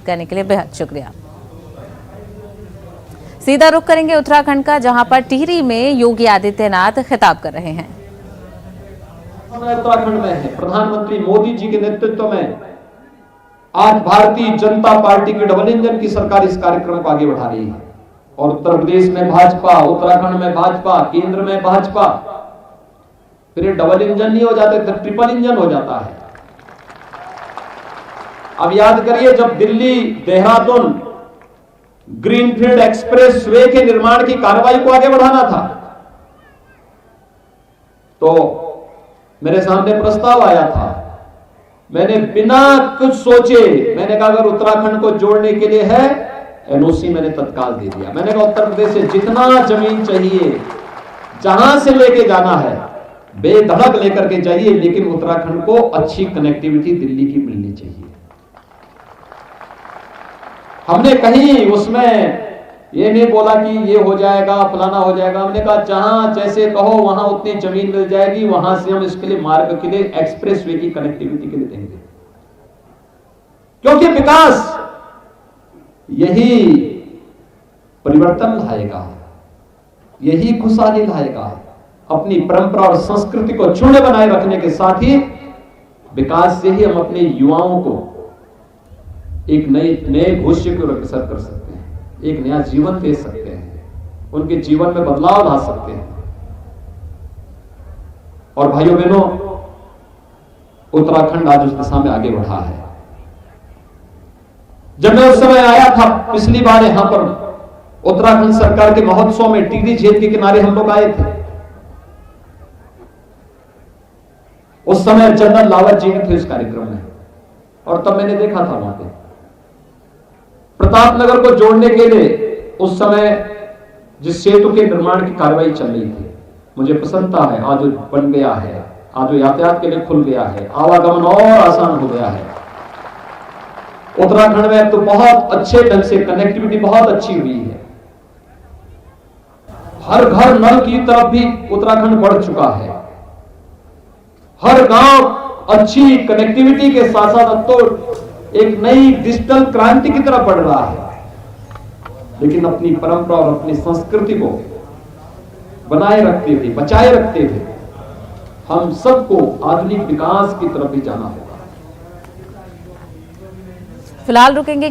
करने के लिए बेहद शुक्रिया। सीधा रुख करेंगे उत्तराखंड का, जहां पर टिहरी में योगी आदित्यनाथ खिताब कर रहे हैं। उत्तराखंड में है, प्रधानमंत्री मोदी जी के नेतृत्व में आज भारतीय जनता पार्टी की डबल इंजन की सरकार इस कार्यक्रम को आगे बढ़ा रही है। और उत्तर प्रदेश में भाजपा, उत्तराखंड में भाजपा, केंद्र में भाजपा, फिर ये डबल इंजन नहीं हो जाते, तो ट्रिपल इंजन हो जाता है। अब याद करिए, जब Delhi Dehradun greenfield express way के निर्माण की कार्रवाई को आगे बढ़ाना था, तो मेरे सामने प्रस्ताव आया था। मैंने बिना कुछ सोचे मैंने कहा अगर उत्तराखंड को जोड़ने के लिए है, एनओसी मैंने तत्काल दे दिया। मैंने कहा उत्तर प्रदेश से जितना जमीन चाहिए, जहां से लेके जाना है बेधड़क लेकर के जाइए, लेकिन उत्तराखंड को अच्छी कनेक्टिविटी दिल्ली की मिलनी चाहिए। हमने कहीं उसमें ये नहीं बोला कि ये हो जाएगा, फलाना हो जाएगा। हमने कहा जहां जैसे कहो वहां उतनी जमीन मिल जाएगी, वहां से हम इसके लिए मार्ग के लिए, एक्सप्रेस वे की कनेक्टिविटी के लिए देंगे। क्योंकि विकास यही परिवर्तन लाएगा, यही खुशहाली लाएगा। अपनी परंपरा और संस्कृति को क्षुण्ण बनाए रखने के साथ ही विकास से ही हम अपने युवाओं को एक नए भविष्य को अग्रसर कर सकते हैं, एक नया जीवन दे सकते हैं, उनके जीवन में बदलाव ला सकते हैं। और भाइयों बहनों, उत्तराखंड आज उस दिशा में आगे बढ़ा है। जब मैं उस समय आया था पिछली बार यहां पर उत्तराखंड सरकार के महोत्सव में, टिहरी झील के किनारे हम लोग आए थे। उस समय जनरल लावत जी थे इस कार्यक्रम में, और तब मैंने देखा था वहां पे प्रतापनगर को जोड़ने के लिए उस समय जिस सेतु के निर्माण की कार्रवाई चल रही थी, मुझे प्रसन्नता है आज बन गया है, आज यातायात के लिए खुल गया है, आवागमन और आसान हो गया है। उत्तराखंड में तो बहुत अच्छे ढंग से कनेक्टिविटी बहुत अच्छी हुई है। हर घर नल की तरफ भी उत्तराखंड बढ़ चुका है। हर गांव अच्छी कनेक्टिविटी के साथ साथ अब तो एक नई डिजिटल क्रांति की तरफ बढ़ रहा है। लेकिन अपनी परंपरा और अपनी संस्कृति को बनाए रखते थे, बचाए रखते थे। हम सबको आधुनिक विकास की तरफ भी जाना होगा। फिलहाल रुकेंगे